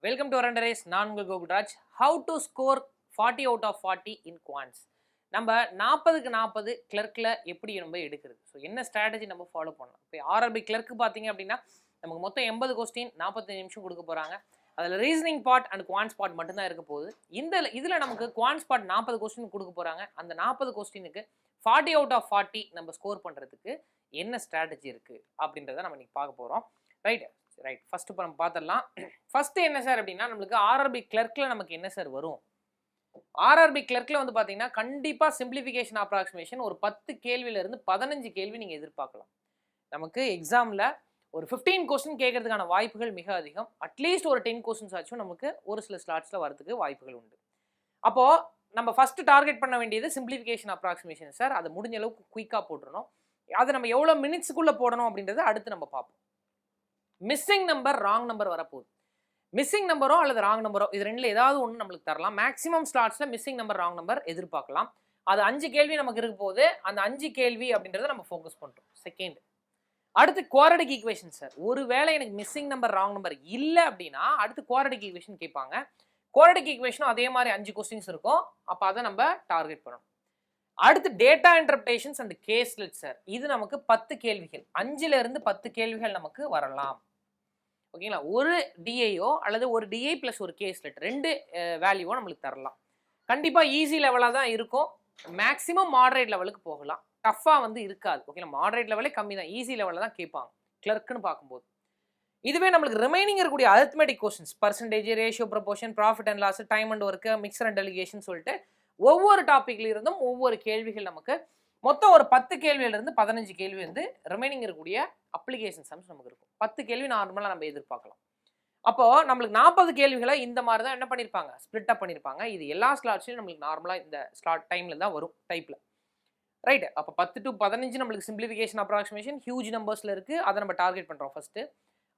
Welcome to Veranda race. நான் உங்கள் Gokulraj. How to score 40 out of 40 in Quants. நம்ம 40க்கு 40 கிளர்க்கில் எப்படி நம்ம எடுக்கிறது, ஸோ என்ன ஸ்ட்ராட்டஜி நம்ம ஃபாலோ பண்ணலாம். இப்போ ஆர்ஆர்பி கிளர்க்கு பார்த்தீங்க அப்படின்னா நமக்கு மொத்தம் 80 கொஸ்டின் 45 நிமிஷம் கொடுக்க போகிறாங்க. அதில் reasoning part and quants part மட்டும்தான் இருக்க போகுது. இதில் நமக்கு குவான்ஸ் பார்ட் 40 கொஸ்டின் கொடுக்க போகிறாங்க. அந்த 40 கொஸ்டினுக்கு 40 out of 40 நம்ம ஸ்கோர் பண்ணுறதுக்கு என்ன ஸ்ட்ராட்டஜி இருக்குது அப்படின்றத நம்ம இன்னைக்கு பார்க்க போகிறோம். ரைட் ஃபர்ஸ்ட் இப்போ நம்ம பார்த்துடலாம். ஃபர்ஸ்ட் என்ன சார் அப்படின்னா, நம்மளுக்கு ஆர்ஆர்பி கிளர்க்கில் நமக்கு என்ன சார் வரும். ஆர்ஆர்பி கிளர்க்கில் வந்து பார்த்தீங்கன்னா கண்டிப்பாக சிம்பிளிஃபிகேஷன் அப்ராக்சிமேஷன் ஒரு 10 கேள்வியிலிருந்து 15 கேள்வி நீங்கள் எதிர்பார்க்கலாம். நமக்கு எக்ஸாமில் ஒரு 15 கொஸ்டின் கேட்கறதுக்கான வாய்ப்புகள் மிக அதிகம். அட்லீஸ்ட் ஒரு 10 கொஸ்டின்ஸ் ஆச்சும் நமக்கு ஒரு சில ஸ்லாட்ஸில் வரதுக்கு வாய்ப்புகள் உண்டு. அப்போது நம்ம ஃபர்ஸ்ட் டார்கெட் பண்ண வேண்டியது சிம்பிளிஃபிகேஷன் அப்ராக்சிமேஷன் சார். அதை முடிஞ்ச அளவுக்கு குயிக்காக போட்டுருணும். அதை நம்ம எவ்வளோ மினிட்ஸுக்குள்ளே போடணும் அப்படின்றத அடுத்து நம்ம பார்ப்போம். மிஸ்ஸிங் நம்பர் ராங் நம்பர் வரப்போகுது. மிஸ்ஸிங் நம்பரோ அல்லது ராங் நம்பரோ இது ரெண்டில் ஏதாவது ஒன்று நம்மளுக்கு தரலாம். மேக்ஸிமம் ஸ்லாட்ஸில் மிஸ்ஸிங் நம்பர் ராங் நம்பர் எதிர்பார்க்கலாம். அது 5 கேள்வி நமக்கு இருக்க போது அந்த 5 கேள்வி அப்படின்றத நம்ம ஃபோக்கஸ் பண்ணுறோம். செகண்ட், அடுத்து குவாட்ரடிக் ஈக்குவேஷன் சார். ஒருவேளை எனக்கு மிஸ்ஸிங் நம்பர் ராங் நம்பர் இல்லை அப்படின்னா அடுத்து குவாட்ரடிக் ஈக்குவேஷன் கேட்பாங்க. குவாட்ரடிக் ஈக்குவேஷனும் அதே மாதிரி 5 கொஸ்டின்ஸ் இருக்கும். அப்போ அதை நம்ம டார்கெட் பண்ணணும். அடுத்து data interpretations and caselet sir. இது நமக்கு 10 கேள்விகள், 5லிருந்து 10 கேள்விகள் நமக்கு வரலாம். ஓகேங்களா, ஒரு டிஐயோ அல்லது ஒரு டிஐ ப்ளஸ் ஒரு கேஸ்லெட் 2 வேல்யூவோ நம்மளுக்கு தரலாம். கண்டிப்பாக ஈஸி லெவலாக தான் இருக்கும். மேக்ஸிமம் மாடரேட் லெவலுக்கு போகலாம். டஃப்பாக வந்து இருக்காது. ஓகேங்களா, மாடரேட் லெவலே கம்மி தான். ஈஸி லெவலில் தான் கேட்பாங்க கிளர்க்குன்னு பார்க்கும்போது. இதுவே நம்மளுக்கு ரிமைனிங் இருக்கக்கூடிய arithmetic questions, percentage, ratio, proportion, profit and loss, time and work, mixture and alligation சொல்லிட்டு ஒவ்வொரு டாப்பிக்ல இருந்தும் ஒவ்வொரு கேள்விகள் நமக்கு மொத்தம் ஒரு 10 கேள்வியிலிருந்து 15 கேள்வி வந்து ரிமைனிங் இருக்கக்கூடிய அப்ளிகேஷன் சம்ஸ் நமக்கு இருக்கும். 10 கேள்வி நார்மலாக நம்ம எதிர்பார்க்கலாம். அப்போ நம்மளுக்கு 40 கேள்விகளை இந்த மாதிரி தான் என்ன பண்ணியிருப்பாங்க, ஸ்பிளிட் அப் பண்ணியிருப்பாங்க. இது எல்லா ஸ்லாட்ஸ்லையும் நம்மளுக்கு நார்மலாக இந்த ஸ்லாட் டைமில் தான் வரும் டைப்பில். ரைட், அப்போ 10 to 15 நம்மளுக்கு சிம்பிளிஃபிகேஷன் அப்ராக்சிமேஷன் ஹியூஜ் நம்பர்ஸில் இருக்குது. அதை நம்ம டார்கெட் பண்ணுறோம் ஃபர்ஸ்ட்டு.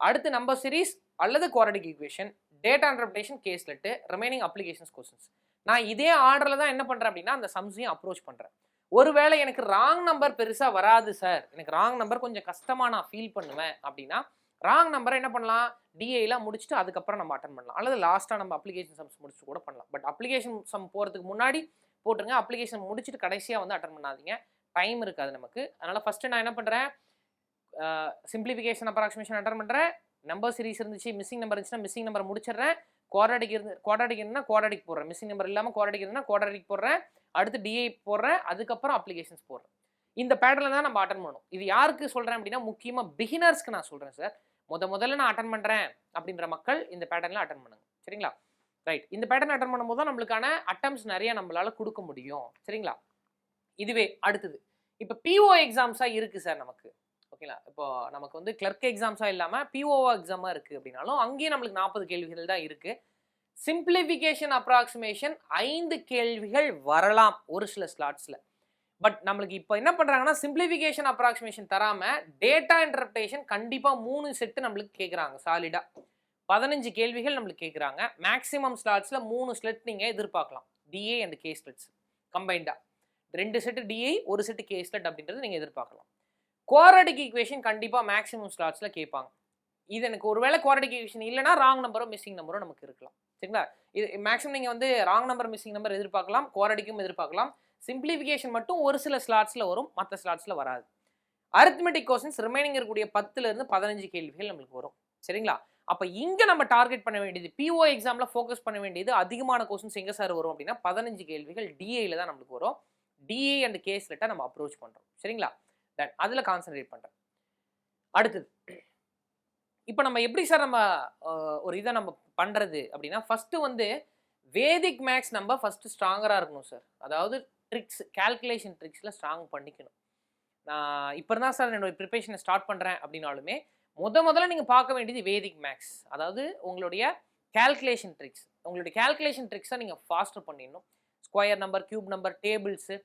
அடுத்து நம்பர் சீரிஸ் அல்லது quadratic equation, data interpretation, caselet, remaining applications questions. நான் இதே ஆர்டரில் தான் என்ன பண்ணுறேன் அப்படின்னா அந்த சம்ஸையும் அப்ரோச் பண்ணுறேன். ஒருவேளை எனக்கு ராங் நம்பர் பெருசாக வராது சார், எனக்கு ராங் நம்பர் கொஞ்சம் கஷ்டமாக நான் ஃபீல் பண்ணுவேன் அப்படின்னா ராங் நம்பரை என்ன பண்ணலாம், டிஏலாம் முடிச்சுட்டு அதுக்கப்புறம் நம்ம அட்டன் பண்ணலாம். அல்லது லாஸ்ட்டாக நம்ம அப்ளிகேஷன் சம்ஸ் முடிச்சுட்டு கூட பண்ணலாம். பட் அப்ளிகேஷன் சம் போகிறதுக்கு முன்னாடி போட்டுருங்க. அப்ளிகேஷன் முடிச்சுட்டு கடைசியாக வந்து அட்டன் பண்ணாதீங்க, டைம் இருக்காது நமக்கு. அதனால் ஃபஸ்ட்டு நான் என்ன பண்ணுறேன், சிம்பிளிஃபிகேஷன் அப்ராக்சிமேஷன் அட்டன் பண்ணுறேன். நம்பர் சீரிஸ் இருந்துச்சு, மிஸ்ஸிங் நம்பர் இருந்துச்சுன்னா மிஸ்ஸிங் நம்பர் முடிச்சிடுறேன். குவாட்ரடிக் இருந்தால் குவாட்ரடிக் போடுறேன். மிஸ்ஸிங் நம்பர் இல்லாமல் குவாட்ரடிக் இருந்தால் குவாட்ரடிக் போடுறேன். அடுத்து டிஐ போடுறேன். அதுக்கப்புறம் அப்ளிகேஷன்ஸ் போடுறேன். இந்த பேட்டர்ல தான் நம்ம அட்டன் பண்ணணும். இது யாருக்கு சொல்கிறேன் அப்படின்னா முக்கியமாக பிகினர்ஸ்க்கு நான் சொல்கிறேன் சார். முதல்ல நான் அட்டன் பண்ணுறேன் அப்படின்ற மக்கள் இந்த பேட்டர்னில் அட்டன் பண்ணுங்க. சரிங்களா, ரைட். இந்த பேட்டர்ன் அட்டன் பண்ணும்போது தான் நம்மளுக்கான அட்டம்ஸ் நிறைய நம்மளால் கொடுக்க முடியும். சரிங்களா, இதுவே அடுத்தது இப்போ பிஓ எக்ஸாம்ஸாக இருக்குது சார் நமக்கு. ஓகேங்களா, இப்போ நமக்கு வந்து கிளர்க் எக்ஸாம்ஸாக இல்லாமல் பிஓ எக்ஸாமாக இருக்குது அப்படின்னாலும் அங்கேயும் நம்மளுக்கு 40 கேள்விகள் தான் இருக்குது. சிம்பிளிஃபிகேஷன் அப்ராக்சிமேஷன் 5 கேள்விகள் வரலாம் ஒரு சில ஸ்லாட்ஸில். பட் நம்மளுக்கு இப்போ என்ன பண்ணுறாங்கன்னா சிம்பிளிஃபிகேஷன் அப்ராக்சிமேஷன் தராமல் டேட்டா இன்டர்பிரேஷன் கண்டிப்பாக 3 செட்டு நம்மளுக்கு கேட்குறாங்க. சாலிடாக 15 கேள்விகள் நம்மளுக்கு கேட்குறாங்க. மேக்ஸிமம் ஸ்லாட்ஸில் 3 ஸ்லெட் நீங்கள் எதிர்பார்க்கலாம். டிஏ அண்ட் கே ஸ்லெட்ஸ் கம்பைண்டாக 2 set DA 1 set caselet அப்படின்றது நீங்கள் எதிர்பார்க்கலாம். குவாட்ரடிக் ஈக்குவேஷன் கண்டிப்பாக மேக்ஸிமம் ஸ்லாட்ஸில் கேட்பாங்க. இது எனக்கு ஒருவேளை குவாட்ரடிக் ஈக்குவேஷன் இல்லைனா ராங் நம்பரோ மிஸ்ஸிங் நம்பரோ நமக்கு இருக்கலாம். சரிங்களா, இது மேக்ஸிமம் நீங்கள் வந்து ராங் நம்பர் மிஸ்ஸிங் நம்பர் எதிர்பார்க்கலாம், குவாட்ரடிக்கும் எதிர்பார்க்கலாம். சிம்பிளிஃபிகேஷன் மட்டும் ஒரு சில ஸ்லாட்ஸில் வரும், மற்ற ஸ்லாட்ஸில் வராது. அரித்மெட்டிக் கொஸ்டின்ஸ் ரிமைனிங் இருக்கக்கூடிய 10லிருந்து 15 கேள்விகள் நம்மளுக்கு வரும். சரிங்களா, அப்போ இங்கே நம்ம டார்கெட் பண்ண வேண்டியது பிஓ எக்ஸாமில் ஃபோக்கஸ் பண்ண வேண்டியது அதிகமான கொஸ்டின்ஸ் எங்கே சார் வரும் அப்படின்னா 15 கேள்விகள் டிஏயில் தான் நம்மளுக்கு வரும். டிஏ அண்ட் கேஸ்லெட்டை நம்ம அப்ரோச் பண்ணுறோம். சரிங்களா, தென் அதில் கான்சன்ட்ரேட் பண்ணுறேன். அடுத்தது இப்போ நம்ம எப்படி சார் நம்ம ஒரு இதை நம்ம பண்ணுறது அப்படின்னா ஃபஸ்ட்டு வந்து வேதிக் மேக்ஸ் நம்ம ஃபஸ்ட்டு ஸ்ட்ராங்கராக இருக்கணும் சார். அதாவது ட்ரிக்ஸ், கேல்குலேஷன் ட்ரிக்ஸில் ஸ்ட்ராங் பண்ணிக்கணும். நான் இப்போ தான் சார் என்னோடய ப்ரிப்பரேஷனை ஸ்டார்ட் பண்ணுறேன் அப்படின்னாலுமே முதல்ல நீங்கள் பார்க்க வேண்டியது வேதிக் மேக்ஸ். அதாவது உங்களுடைய கேல்குலேஷன் ட்ரிக்ஸ். உங்களுடைய கேல்குலேஷன் ட்ரிக்ஸை நீங்கள் ஃபாஸ்டர் பண்ணிடணும். Square number, cube number, tables,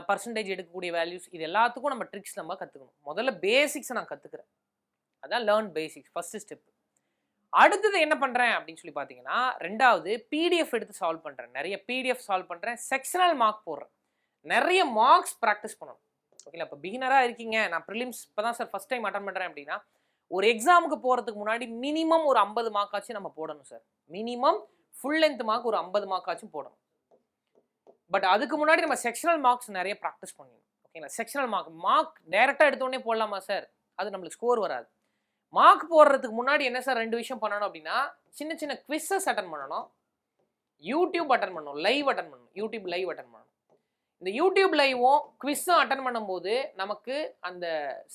percentage எடுக்கக்கூடிய வேல்யூஸ், இது எல்லாத்துக்கும் நம்ம ட்ரிக்ஸ் நம்ம கற்றுக்கணும். முதல்ல பேசிக்ஸை நான் கற்றுக்கிறேன். அதான் லேர்ன் பேசிக்ஸ் ஃபர்ஸ்ட் ஸ்டெப். அடுத்தது என்ன பண்ணுறேன் அப்படின்னு சொல்லி பார்த்தீங்கன்னா ரெண்டாவது பிடிஎஃப் எடுத்து சால்வ் பண்ணுறேன். நிறைய பிடிஎஃப் சால்வ் பண்ணுறேன். செக்ஷனல் மார்க் போடுறேன். நிறைய மார்க்ஸ் ப்ராக்டிஸ் பண்ணணும். ஓகேங்களா, இப்போ பிகினராக இருக்கீங்க, நான் ப்ரிலிம்ஸ் இப்போ தான் சார் ஃபஸ்ட் டைம் அட்டன் பண்ணுறேன் அப்படின்னா ஒரு எக்ஸாமுக்கு போகிறதுக்கு முன்னாடி மினிமம் ஒரு 50 மார்க்காச்சும் நம்ம போடணும் sir. Minimum full length mark ஒரு 50 மார்க்காச்சும் போடணும். பட் அதுக்கு முன்னாடி நம்ம செக்ஷனல் மார்க்ஸ் நிறைய ப்ராக்டிஸ் பண்ணணும். ஓகேங்களா? செக்ஷனல் மார்க் டேரெக்டாக எடுத்தோடனே போடலாமா சார்? அது நம்மளுக்கு ஸ்கோர் வராது. மார்க் போடுறதுக்கு முன்னாடி என்ன சார் 2 விஷயம் பண்ணணும் அப்படின்னா, சின்ன சின்ன குவிஸஸ் அட்டன் பண்ணணும், யூடியூப் அட்டன் பண்ணணும், லைவ் அட்டன் பண்ணணும், யூடியூப் லைவ் அட்டன் பண்ணணும். இந்த யூடியூப் லைவும் குவிஸும் அட்டன் பண்ணும்போது நமக்கு அந்த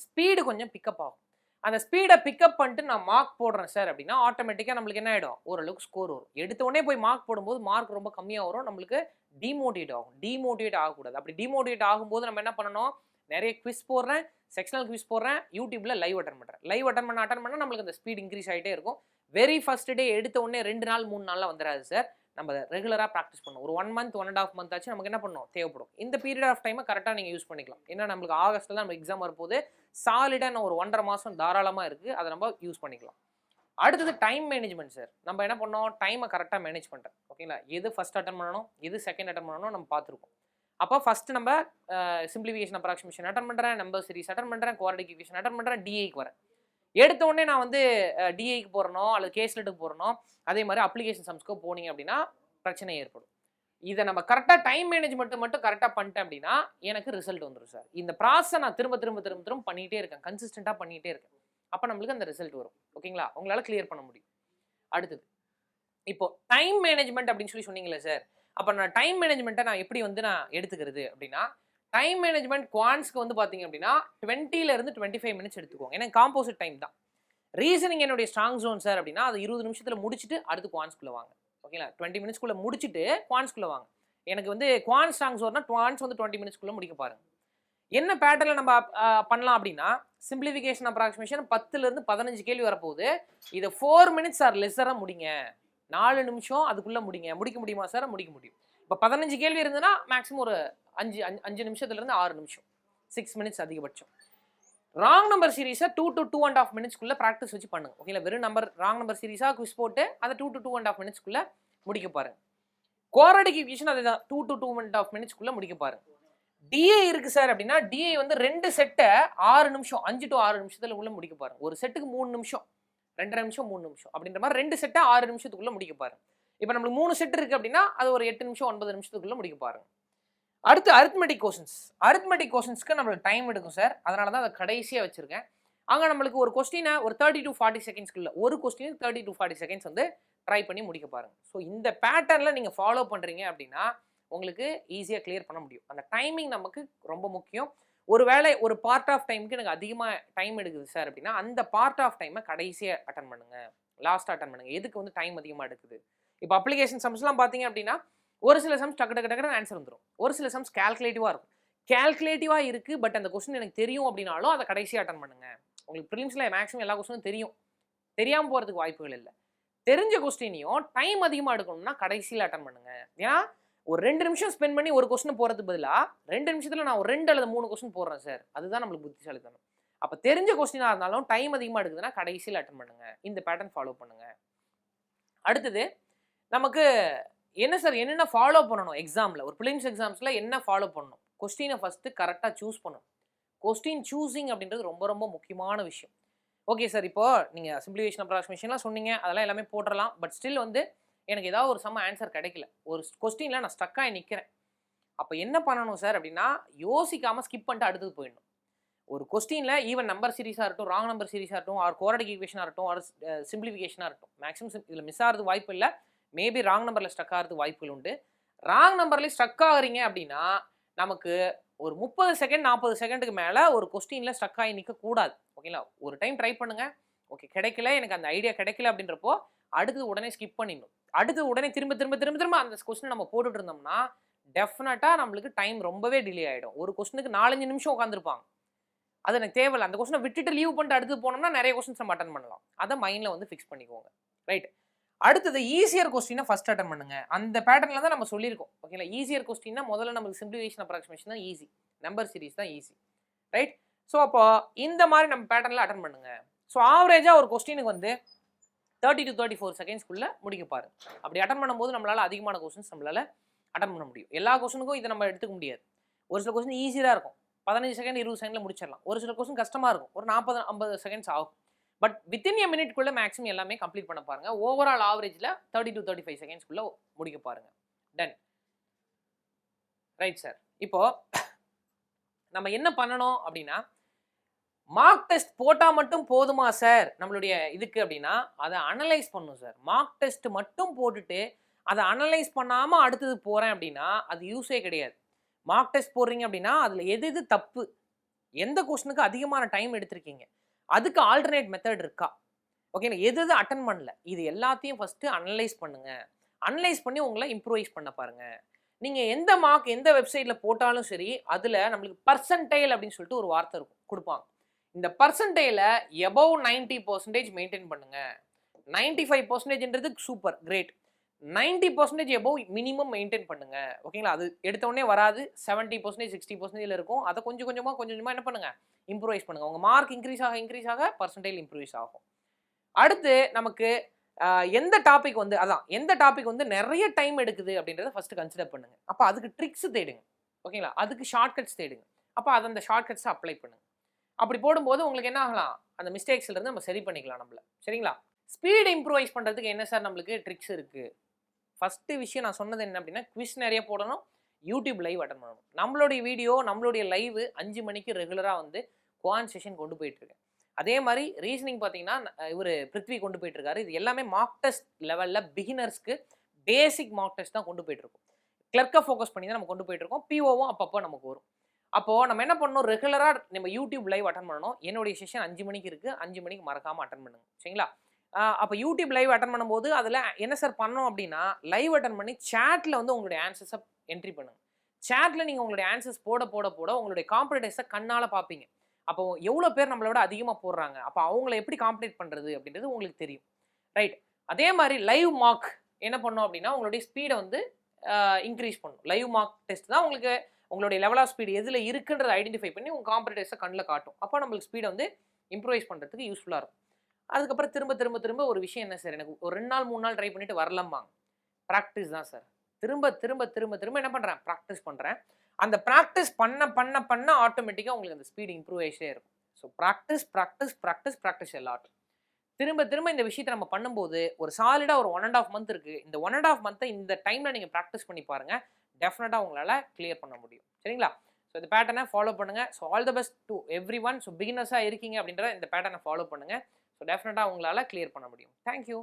ஸ்பீடு கொஞ்சம் பிக்கப் ஆகும். அந்த ஸ்பீடை பிக்கப் பண்ணிட்டு நான் மார்க் போடுறேன் சார் அப்படின்னா ஆட்டோமேட்டிக்காக நம்மளுக்கு என்ன ஆகிடும், ஓரளவுக்கு ஸ்கோர் வரும். எடுத்த உடனே போய் மார்க் போடும்போது மார்க் ரொம்ப கம்மியாக வரும், நம்மளுக்கு டிமோட்டிவேட் ஆகும். டிமோட்டிவேட் ஆகக்கூடாது. அப்படி டிமோட்டிவேட் ஆகும்போது நம்ம என்ன பண்ணணும், நிறைய குவிஸ் போடுறேன், செக்ஷனல் குவிஸ் போடுறேன், யூடியூப்ல லைவ் அட்டன் பண்ணுறேன். லைவ் அட்டன் பண்ண நம்மளுக்கு அந்த ஸ்பீட் இன்க்ரீஸ் ஆகிட்டே இருக்கும். வெரி ஃபர்ஸ்ட் டே எடுத்த உடனே 2 நாள் 3 நாளில் வந்துடாது சார். நம்ம ரெகுலராக ப்ராக்டிஸ் பண்ணணும். ஒரு 1 மந்த் 1.5 மந்த் ஆச்சு நமக்கு என்ன பண்ணணும் தேவைப்படும். இந்த பீரியட் ஆஃப் டைமை கரெக்டாக நீங்கள் யூஸ் பண்ணிக்கலாம். ஏன்னா நம்மளுக்கு ஆகஸ்ட்டில் தான் நம்ம எக்ஸாம் வரப்போது. சாலிடாக ஒரு 1.5 மாதம் தாராளமாக இருக்குது, அதை நம்ம யூஸ் பண்ணிக்கலாம். அடுத்தது டைம் மேனேஜ்மெண்ட் சார். நம்ம என்ன பண்ணோம், டைமை கரெக்டாக மேனேஜ் பண்ணுறேன். ஓகேங்களா? எது ஃபர்ஸ்ட் அட்டன் பண்ணணும், எது செகண்ட் அட்டன் பண்ணணும் நம்ம பார்த்துருக்கோம். அப்போ ஃபர்ஸ்ட் நம்ம சிம்பிளிஃபிகேஷன் அப்ராக்சிமேஷன் அட்டன் பண்ணுறேன், நம்பர் சீரிஸ் அட்டன் பண்ணுறேன், குவாட்ரேட்டிக் ஈக்குவேஷன் அட்டன் பண்ணுறேன், டிஐக்கு வரேன். எடுத்த உடனே நான் வந்து டிஐக்கு போகிறனோ அல்லது கேஸ்லெட்டுக்கு போகிறனோ, அதே மாதிரி அப்ளிகேஷன் சம்ஸ்க்கோ போனீங்க அப்படின்னா பிரச்சனை ஏற்படும். இதை நம்ம கரெக்டாக டைம் மேனேஜ்மெண்ட் மட்டும் கரெக்டாக பண்ணிட்டேன் அப்படின்னா எனக்கு ரிசல்ட் வந்துடும் சார். இந்த ப்ராசஸை நான் திரும்ப பண்ணிகிட்டே இருக்கேன், கன்சிஸ்டண்ட்டாக பண்ணிகிட்டே இருக்கேன். அப்போ நம்மளுக்கு அந்த ரிசல்ட் வரும். ஓகேங்களா? உங்களால் கிளியர் பண்ண முடியும். அடுத்தது இப்போ டைம் மேனேஜ்மெண்ட் அப்படின்னு சொன்னீங்களே சார், அப்போ நான் டைம் மேனேஜ்மெண்ட்டை நான் எப்படி வந்து நான் எடுத்துக்கிறது அப்படின்னா, டைம் மேனேஜ்மெண்ட் குவான்ஸ்க்கு வந்து பார்த்தீங்க அப்படின்னா 20 to 25 மினிட்ஸ் எடுத்துக்கோங்க. ஏன்னா காம்போசிட் டைம் தான். ரீசனிங் என்னுடைய ஸ்ட்ராங் ஜோன் சார் அப்படின்னா அது 20 நிமிஷத்தில் முடிச்சுட்டு அடுத்து குவான்ஸ்குள்ளே வாங்க. ஓகேங்களா? 20 மினிட்ஸ்க்குள்ளே முடிச்சுட்டு குவான்ஸ்குள்ளே வாங்க. எனக்கு வந்து குவான்ஸ் ஸ்ட்ராங் ஜோன்னா குவான்ஸ் வந்து 20 மினிட்ஸ்க்குள்ளே முடிக்க பாருங்க. என்ன பேட்டர்னில் நம்ம பண்ணலாம் அப்படின்னா, சிம்பிளிஃபிகேஷன் அப்ராக்சிமேஷன் 10 to 15 கேள்வி வரப்போகுது. இதை 4 மினிட்ஸ் ஆர் லெஸ்ஸராக முடிங்க. 4 நிமிஷம் அதுக்குள்ளே முடிக்க முடியுமா சார்? முடிக்க முடியும். இப்போ 15 கேள்வி இருந்ததுன்னா மேக்ஸிமம் ஒரு 5 நிமிஷத்துலேருந்து 6 நிமிஷம், 6 மினிட்ஸ் அதிகபட்சம். ராங் நம்பர் சீரீஸை 2 to 2.5 மினிட்ஸ்க்குள்ளே ப்ராக்டிஸ் வச்சு பண்ணுங்க. ஓகேங்களா? வெறும் ராங் நம்பர் சீரீஸாக குவிஸ் போட்டு அதை 2 to 2.5 மினிட்ஸ்க்குள்ளே முடிக்க பாருங்க. குவாட்ரேட்டிக் ஈக்குவேஷன் அதை 2 to 2.5 மினிட்ஸ்க்குள்ளே முடிக்க பாருங்க. டிஏ இருக்கு சார் அப்படின்னா டிஏ வந்து 2 செட்டை 6 நிமிஷம் 5 to 6 நிமிஷத்துல உள்ள முடிக்க பாருங்க. ஒரு செட்டுக்கு 3 நிமிஷம், 2.5 நிமிஷம், 3 நிமிஷம் அப்படின்ற மாதிரி 2 செட்டை 6 நிமிஷத்துக்குள்ள முடிக்க பாருங்க. இப்போ நம்மளுக்கு 3 செட் இருக்கு அப்படின்னா அது ஒரு 8 நிமிஷம் 9 நிமிஷத்துக்குள்ள முடிக்க பாருங்க. அடுத்து அரித்மெட்டிக் கொஸ்டின்ஸ்க்கு நம்மளுக்கு டைம் எடுக்கும் சார். அதனால தான் அதை கடைசியாக வச்சிருக்கேன். அங்கே நம்மளுக்கு ஒரு கொஸ்டினை ஒரு 30 to 40 செகண்ட்ஸ்க்குள்ள ஒரு கொஸ்டின் 30 to 40 செகண்ட்ஸ் வந்து ட்ரை பண்ணி முடிக்க பாருங்க. ஸோ இந்த பேட்டர்னில் நீங்கள் ஃபாலோ பண்ணுறீங்க அப்படின்னா உங்களுக்கு ஈஸியாக கிளியர் பண்ண முடியும். அந்த டைமிங் நமக்கு ரொம்ப முக்கியம். ஒருவேளை ஒரு பார்ட் ஆஃப் டைமுக்கு எனக்கு அதிகமாக டைம் எடுக்குது சார் அப்படின்னா அந்த பார்ட் ஆஃப் டைமை கடைசியாக அட்டன் பண்ணுங்க, லாஸ்ட்டாக அட்டன் பண்ணுங்க. எதுக்கு வந்து டைம் அதிகமாக எடுக்குது? இப்போ அப்ளிகேஷன் சம்ஸ்லாம் பார்த்தீங்க அப்படின்னா ஒரு சில சம்ஸ் டக்கு ஆன்சர் வந்துடும். ஒரு சில சம்ஸ் கால்குலேட்டிவாக இருக்கும். கால்குலேட்டிவாக இருக்குது பட் அந்த கொஸ்டின் எனக்கு தெரியும் அப்படின்னாலும் அதை கடைசியாக அட்டன் பண்ணுங்க. உங்களுக்கு ப்ரிலிம்ஸில் மேக்ஸிமம் எல்லா கொஸ்டினும் தெரியும், தெரியாமல் போகிறதுக்கு வாய்ப்புகள் இல்லை. தெரிஞ்ச கொஸ்டினையும் டைம் அதிகமாக எடுக்கணும்னா கடைசியில் அட்டன் பண்ணுங்க. ஏன்னா ஒரு 2 நிமிஷம் ஸ்பெண்ட் பண்ணி ஒரு கொஸ்டின் போகிறதுக்கு பதிலாக 2 நிமிஷத்தில் நான் ஒரு 2 அல்லது 3 கொஸ்டின் போடுறேன் சார், அதுதான் நம்மளுக்கு புத்திசாலித்தனம். அப்போ தெரிஞ்ச கொஸ்டினாக இருந்தாலும் டைம் அதிகமாக எடுக்குதுன்னா கடைசியில் அட்டன் பண்ணுங்க. இந்த பேட்டர்ன் ஃபாலோ பண்ணுங்க. அடுத்தது நமக்கு என்ன சார் என்னென்ன ஃபாலோ பண்ணணும் எக்ஸாமில், ஒரு ப்ரிலிம்ஸ் எக்ஸாம்ஸில் என்ன ஃபாலோ பண்ணணும்? கொஸ்டினை ஃபஸ்ட்டு கரெக்டாக சூஸ் பண்ணணும். கொஸ்டின் சூஸிங் அப்படின்றது ரொம்ப ரொம்ப முக்கியமான விஷயம். ஓகே சார், இப்போது நீங்கள் சிம்பிளிஃபிகேஷன் அப்ராக்சிமேஷன்லாம் சொன்னீங்க, அதெல்லாம் எல்லாமே போட்டுடலாம். பட் ஸ்டில் வந்து எனக்கு ஏதாவது ஒரு சம ஆன்சர் கிடைக்கல, ஒரு கொஸ்டினில் நான் ஸ்டக்காகி நிற்கிறேன். அப்போ என்ன பண்ணணும் சார் அப்படின்னா யோசிக்காமல் ஸ்கிப் பண்ணிட்டு அடுத்தது போயிடணும். ஒரு கொஸ்டினில் ஈவன் நம்பர் சீரிஸாக இருக்கட்டும், ராங் நம்பர் சீரிஸாக இருக்கட்டும், ஆர் குவாட்ரேட்டிக் ஈக்குவேஷனாக இருக்கட்டும், ஆர் சிம்பிளிஃபிகேஷனாக இருக்கட்டும், மேக்ஸிமம் இதில் மிஸ் ஆகிறது வாய்ப்பு இல்லை. மேபி ராங் நம்பரில் ஸ்டக் ஆகிறதுக்கு வாய்ப்புகள் உண்டு. ராங் நம்பர்லேயே ஸ்டக் ஆகிறீங்க அப்படின்னா நமக்கு ஒரு 30 செகண்ட் 40 செகண்டுக்கு மேலே ஒரு கொஸ்டினில் ஸ்டக் ஆகி நிற்கக்கூடாது. ஓகேங்களா? ஒரு டைம் ட்ரை பண்ணுங்கள். ஓகே, கிடைக்கல, எனக்கு அந்த ஐடியா கிடைக்கல அப்படின்றப்போ அடுத்தது உடனே ஸ்கிப் பண்ணிடணும். அடுத்து உடனே திரும்ப அந்த கொஸ்டின் நம்ம போட்டுட்டு இருந்தோம்னா டெஃபினட்டாக நம்மளுக்கு டைம் ரொம்பவே டிலே ஆகிடும். ஒரு கொஸ்டினுக்கு 4-5 நிமிஷம் உட்காந்துருப்பாங்க, அது எனக்கு தேவையில்லை. அந்த கொஸ்டினை விட்டுட்டு லீவ் பண்ணிட்டு அடுத்து போனோம்னா நிறைய கொஸ்டின்ஸ் நம்ம அட்டன் பண்ணலாம். அதை மைண்டில் வந்து ஃபிக்ஸ் பண்ணிக்கோங்க. ரைட். அடுத்தது ஈஸியர் கொஸ்டினை ஃபர்ஸ்ட் அட்டன் பண்ணுங்க. அந்த பேட்டர்னில் தான் நம்ம சொல்லியிருக்கோம். ஓகேங்களா? ஈஸியர் கொஸ்டின்னா முதல்ல நமக்கு சிம்பிளிஃபிகேஷன் அப்ராக்சிமேஷன் தான் ஈஸி, நம்பர் சீரிஸ் தான் ஈஸி. ரைட். ஸோ அப்போ இந்த மாதிரி நம்ம பேட்டர்னில் அட்டன் பண்ணுங்க. ஸோ ஆவரேஜாக ஒரு கொஸ்டினுக்கு வந்து 30 to 34 செகண்ட்ஸ்க்குள்ளே முடிக்க பாருங்க. அப்படி அட்டன் பண்ணும்போது நம்மளால் அதிகமான கொஸ்டின்ஸ் நம்மளால் அட்டன் பண்ண முடியும். எல்லா கொஸ்டினுக்கும் இதை நம்ம எடுத்துக்க முடியாது. ஒரு சில கொஸ்டின் ஈஸியாக இருக்கும், 15 செகண்ட் 20 செகண்டில் முடிச்சிடலாம். ஒரு சில கொஸ்டின் கஷ்டமாக இருக்கும், ஒரு 40-50 செகண்ட்ஸ் ஆகும். பட் வித்தின் எ மினிட்குள்ளே மேக்ஸிமம் எல்லாமே கம்ப்ளீட் பண்ண பாருங்க. ஓவரால் ஆவரேஜில் 30 to 35 செகண்ட்ஸ்குள்ளே முடிக்க பாருங்க. டன். Right sir. இப்போ நம்ம என்ன பண்ணணும் அப்படின்னா, மார்க் டெஸ்ட் போட்டால் மட்டும் போதுமா சார் நம்மளுடைய இதுக்கு அப்படின்னா, அதை அனலைஸ் பண்ணணும் சார். மார்க் டெஸ்ட் மட்டும் போட்டுட்டு அதை அனலைஸ் பண்ணாமல் அடுத்தது போகிறேன் அப்படின்னா அது யூஸே கிடையாது. மார்க் டெஸ்ட் போடுறீங்க அப்படின்னா அதில் எது தப்பு, எந்த கொஸ்டினுக்கு அதிகமான டைம் எடுத்திருக்கீங்க, அதுக்கு ஆல்டர்னேட் மெத்தட் இருக்கா, ஓகேங்களா, எது அட்டன் பண்ணல, இது எல்லாத்தையும் ஃபஸ்ட்டு அனலைஸ் பண்ணுங்க. அனலைஸ் பண்ணி உங்களை இம்ப்ரூவைஸ் பண்ண பாருங்க. நீங்கள் எந்த மார்க் எந்த வெப்சைட்டில் போட்டாலும் சரி, அதில் நம்மளுக்கு பர்சன்டைல் அப்படின்னு சொல்லிட்டு ஒரு வார்த்தை இருக்கும், கொடுப்பாங்க. இந்த பர்சன்டைல எபவ் 90% மெயின்டைன் பண்ணுங்க. 95%ன்றது super great, 90% above minimum maintain பண்ணுங்க. ஓகேங்களா, அது எடுத்தோடனே வராது. 70% 60% இருக்கும். அதை கொஞ்சம் கொஞ்சமாக என்ன பண்ணுங்க, இம்ப்ரூவைஸ் பண்ணுங்க. உங்க மார்க் இன்க்ரீஸ் ஆக பர்சன்டைல் இம்ப்ரூவைஸ் ஆகும். அடுத்து நமக்கு எந்த டாபிக் வந்து எந்த டாபிக் வந்து நிறைய டைம் எடுக்குது அப்படின்றத ஃபர்ஸ்ட் கன்சிடர் பண்ணுங்க. அப்போ அதுக்கு ட்ரிக்ஸ் தேடுங்க. ஓகேங்களா, அதுக்கு ஷார்ட்கட்ஸ் தேடுங்க. அப்போ அது அந்த ஷார்ட்கட்ஸை அப்ளை பண்ணுங்க. அப்படி போடும்போது உங்களுக்கு என்ன ஆகலாம், அந்த மிஸ்டேக்ஸ்ல இருந்து நம்ம சரி பண்ணிக்கலாம் நம்மள. சரிங்களா, ஸ்பீட் இம்ப்ரூவைஸ் பண்றதுக்கு என்ன சார் நம்மளுக்கு ட்ரிக்ஸ் இருக்கு? ஃபர்ஸ்ட் விஷயம் நான் சொன்னது என்ன அப்படின்னா, குவிஸ் நிறைய போடணும், யூடியூப் லைவ் அட்டன் பண்ணணும். நம்மளுடைய வீடியோ நம்மளுடைய லைவ் 5 மணிக்கு ரெகுலராக வந்து குவான் செஷன் கொண்டு போயிட்டு இருக்கேன். அதே மாதிரி ரீசனிங் பார்த்தீங்கன்னா இவர் பிருத்வி கொண்டு போயிட்டு இருக்காரு. இது எல்லாமே மார்க் டெஸ்ட் லெவலில் பிகினர்ஸ்க்கு பேசிக் மார்க் டெஸ்ட் தான் கொண்டு போயிட்டு இருக்கோம். கிளர்க்கை ஃபோக்கஸ் பண்ணி தான் நம்ம கொண்டு போயிட்டு இருக்கோம். பிஓவும் அப்பப்போ நமக்கு வரும். அப்போது நம்ம என்ன பண்ணணும், ரெகுலராக நம்ம யூடியூப் லைவ் அட்டன் பண்ணணும். என்னுடைய செஷன் 5 மணிக்கு இருக்குது, 5 மணிக்கு மறக்காமல் அட்டன் பண்ணுங்க. சரிங்களா, அப்போ யூடியூப் லைவ் அட்டன் பண்ணும்போது அதில் என்ன சார் பண்ணணும் அப்படின்னா, லைவ் அட்டன் பண்ணி சேட்டில் வந்து உங்களுடைய ஆன்சர்ஸை என்ட்ரி பண்ணுங்க. சேட்டில் நீங்கள் உங்களுடைய ஆன்சர்ஸ் போட உங்களுடைய காம்படிட்டர்ஸை கண்ணால் பார்ப்பீங்க. அப்போ எவ்வளோ பேர் நம்மளை விட அதிகமாக போடுறாங்க, அப்போ அவங்கள எப்படி காம்படிட் பண்ணுறது அப்படின்றது உங்களுக்கு தெரியும். ரைட், அதே மாதிரி லைவ் மார்க் என்ன பண்ணணும் அப்படின்னா, உங்களுடைய ஸ்பீடை வந்து இன்க்ரீஸ் பண்ணும். லைவ் மார்க் டெஸ்ட் தான் உங்களுக்கு உங்களுடைய லெவல் ஆஃப் ஸ்பீடு எதில் இருக்குன்றதை ஐடென்டிஃபை பண்ணி உங்கள் காம்படிட்டர்ஸை கண்ணில் காட்டும். அப்போ நம்மளுக்கு ஸ்பீடை வந்து இம்ப்ரூவைஸ் பண்ணுறதுக்கு யூஸ்ஃபுல்லாக இருக்கும். அதுக்கப்புறம் திரும்ப ஒரு விஷயம் என்ன சார், எனக்கு ஒரு 2 நாள் 3 நாள் ட்ரை பண்ணிட்டு வரலம்பாங்க. ப்ராக்டிஸ் தான் சார். திரும்ப என்ன பண்ணுறேன், ப்ராக்டிஸ் பண்ணுறேன். அந்த ப்ராக்டிஸ் பண்ண ஆட்டோமேட்டிக்காக உங்களுக்கு அந்த ஸ்பீடு இம்ப்ரூவ் ஆகிட்டே இருக்கும். ஸோ ப்ராக்டிஸ் எல்லாட்டும் திரும்ப இந்த விஷயத்தை நம்ம பண்ணும்போது ஒரு சாலிடாக ஒரு 1.5 மந்த் இருக்குது. இந்த 1.5 மந்த்தை இந்த டைமில் நீங்கள் ப்ராக்டிஸ் பண்ணி பாருங்கள், டெஃபினட்டாக உங்களால் கிளியர் பண்ண முடியும். சரிங்களா, ஸோ இந்த பேட்டர்னை ஃபாலோ பண்ணுங்கள். So all the best to everyone. So பிகினர்ஸாக இருக்கீங்க அப்படின்ற இந்த பேட்டர்னை ஃபாலோ பண்ணுங்கள். ஸோ டெஃபினட்டாக உங்களால் கிளியர் பண்ண முடியும். தேங்க்யூ.